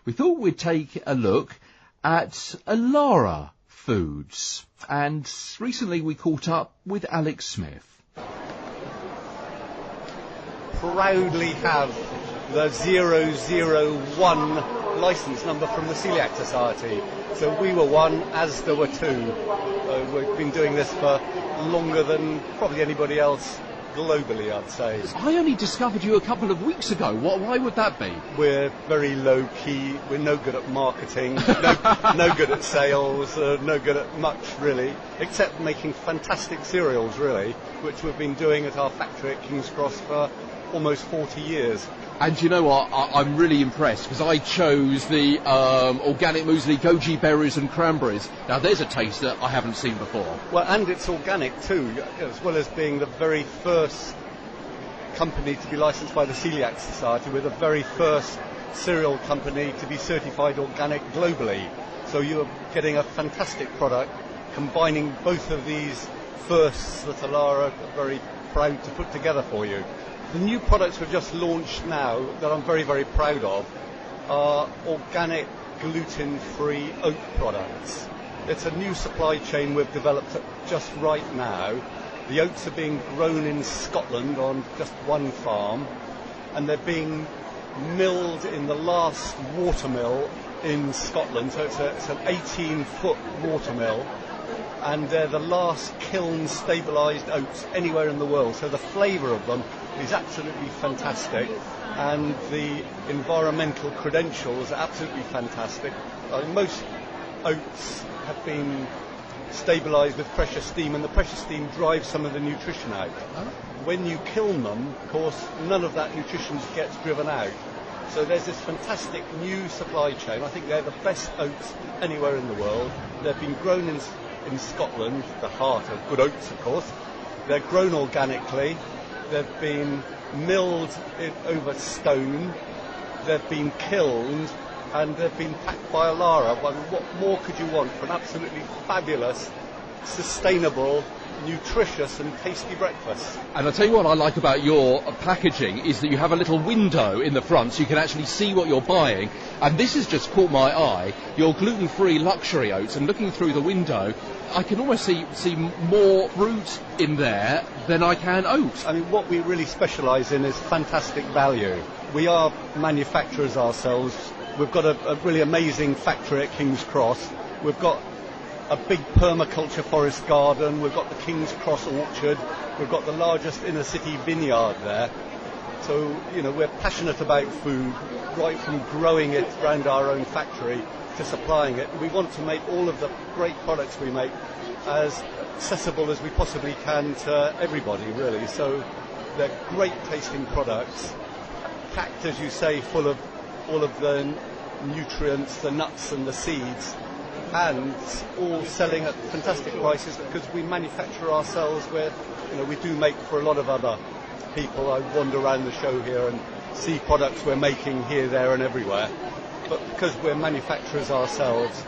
we thought we'd take a look at Alara Foods. And recently we caught up with Alex Smith. Proudly have the 001 licence number from the Celiac Society. So we were one, as there were two. We've been doing this for longer than probably anybody else globally, I'd say. I only discovered you a couple of weeks ago. Why would that be? We're very low key. We're no good at marketing, no good at sales, no good at much really, except making fantastic cereals really, which we've been doing at our factory at King's Cross for almost 40 years. And you know what? I'm really impressed because I chose the organic muesli, goji berries and cranberries. Now there's a taste that I haven't seen before. Well, and it's organic too, as well as being the very first company to be licensed by the Celiac Society. We're the very first cereal company to be certified organic globally. So you're getting a fantastic product, combining both of these firsts that Alara are very proud to put together for you. The new products we've just launched now that I'm very, very proud of are organic gluten-free oat products. It's a new supply chain we've developed just right now. The oats are being grown in Scotland on just one farm, and they're being milled in the last watermill in Scotland. So it's an 18-foot watermill, and they're the last kiln stabilised oats anywhere in the world. So the flavour of them is absolutely fantastic, and the environmental credentials are absolutely fantastic. Most oats have been stabilised with pressure steam, and the pressure steam drives some of the nutrition out. When you kiln them, of course, none of that nutrition gets driven out. So there's this fantastic new supply chain. I think they're the best oats anywhere in the world. They've been grown in Scotland, the heart of good oats, of course. They're grown organically. They've been milled over stone, they've been kilned, and they've been packed by Alara. Well, what more could you want for an absolutely fabulous, sustainable, nutritious and tasty breakfast? And I'll tell you what I like about your packaging is that you have a little window in the front so you can actually see what you're buying. And this has just caught my eye, your gluten-free luxury oats, and looking through the window, I can almost see more fruit in there than I can oats. I mean, what we really specialise in is fantastic value. We are manufacturers ourselves. We've got a really amazing factory at King's Cross. We've got a big permaculture forest garden. We've got the King's Cross orchard. We've got the largest inner city vineyard there. So, you know, we're passionate about food, right from growing it around our own factory to supplying it. We want to make all of the great products we make as accessible as we possibly can to everybody, really. So they're great tasting products, packed, as you say, full of all of the nutrients, the nuts and the seeds, and all selling at fantastic prices because we manufacture ourselves. Where, you know, we do make for a lot of other people. I wander around the show here and see products we're making here, there and everywhere. But because we're manufacturers ourselves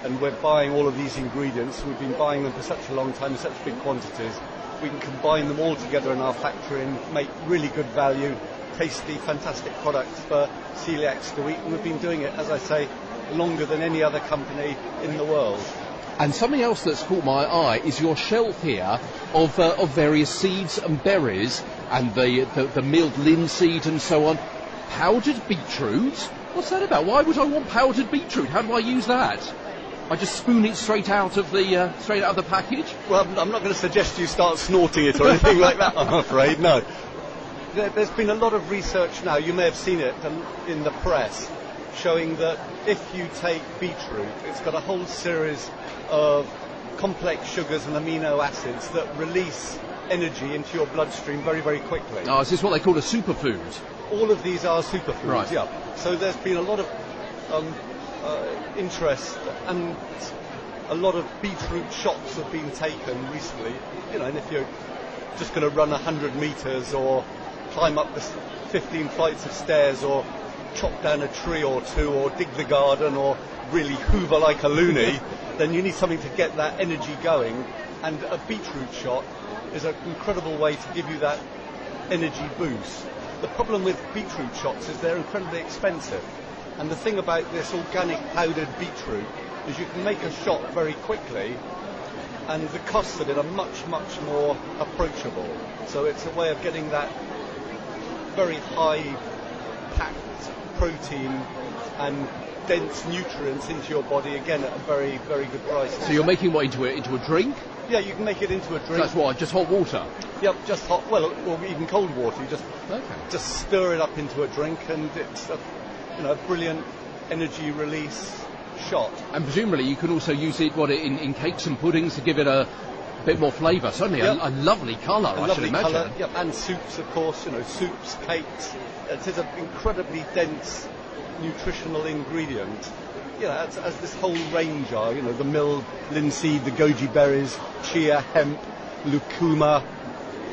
and we're buying all of these ingredients, we've been buying them for such a long time in such big quantities, we can combine them all together in our factory and make really good value, tasty, fantastic products for celiacs to eat. And we've been doing it, as I say, longer than any other company in the world. And something else that's caught my eye is your shelf here of various seeds and berries and the milled linseed and so on. Powdered beetroot? What's that about? Why would I want powdered beetroot? How do I use that? I just spoon it straight out of the package? Well, I'm not going to suggest you start snorting it or anything like that, I'm afraid, no. There's been a lot of research now, you may have seen it in the press, showing that if you take beetroot, it's got a whole series of complex sugars and amino acids that release energy into your bloodstream very, very quickly. Oh, is this what they call a superfood? All of these are superfoods, right. Yeah. So there's been a lot of interest, and a lot of beetroot shots have been taken recently. You know, and if you're just going to run 100 metres or climb up the 15 flights of stairs or chop down a tree or two or dig the garden or really hoover like a loony, then you need something to get that energy going, and a beetroot shot is an incredible way to give you that energy boost. The problem with beetroot shots is they're incredibly expensive. And the thing about this organic powdered beetroot is you can make a shot very quickly, and the costs of it are much, much more approachable. So it's a way of getting that very high packed protein and dense nutrients into your body, again at a very, very good price. So you're making what, into a drink? Yeah, you can make it into a drink. That's why, just hot water? Yep, just hot, well, or even cold water. You just stir it up into a drink, and it's a brilliant energy release shot. And presumably you can also use it in cakes and puddings to give it a bit more flavour. Certainly a lovely colour, I should imagine. Colour, yep, and soups, of course, soups, cakes. It is an incredibly dense nutritional ingredient. As this whole range are, the milled linseed, the goji berries, chia, hemp, lucuma.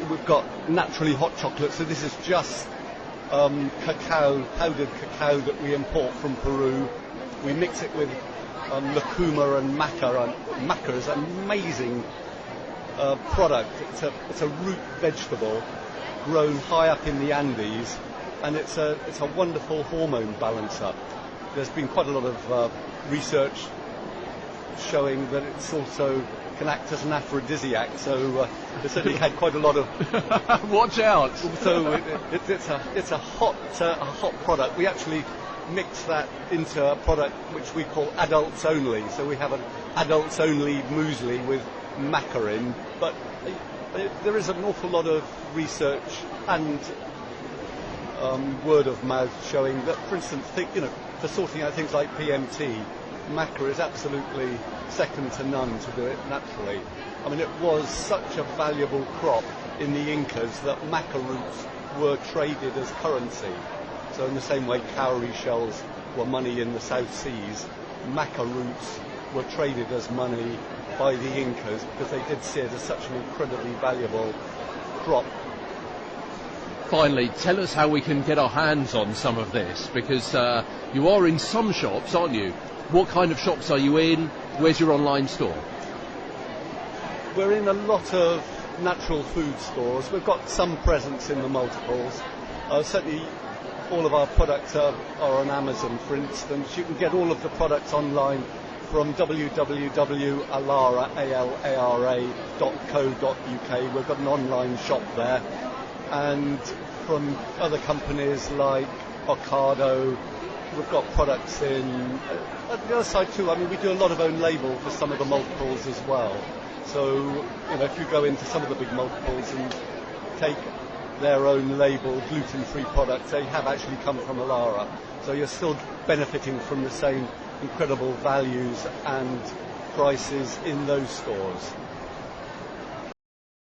We've got naturally hot chocolate, so this is just cacao, powdered cacao that we import from Peru. We mix it with lucuma and maca. Maca is an amazing product. It's a root vegetable grown high up in the Andes, and it's a wonderful hormone balancer. There's been quite a lot of research showing that it's also can act as an aphrodisiac, so it's certainly had quite a lot of watch out. So it's a hot product. We actually mix that into a product which we call adults only. So we have an adults only muesli with maca in, but there is an awful lot of research and word of mouth showing that, for instance, for sorting out things like PMT, maca is absolutely second to none to do it naturally. I mean, it was such a valuable crop in the Incas that maca roots were traded as currency. So in the same way cowrie shells were money in the South Seas, maca roots were traded as money by the Incas because they did see it as such an incredibly valuable crop. Finally, tell us how we can get our hands on some of this, because you are in some shops, aren't you? What kind of shops are you in? Where's your online store? We're in a lot of natural food stores. We've got some presence in the multiples. Certainly all of our products are on Amazon, for instance. You can get all of the products online from www.alara.co.uk. We've got an online shop there. And from other companies like Ocado, we've got products in at the other side too. I mean, we do a lot of own label for some of the multiples as well. So, if you go into some of the big multiples and take their own label gluten-free products, they have actually come from Alara. So you're still benefiting from the same incredible values and prices in those stores.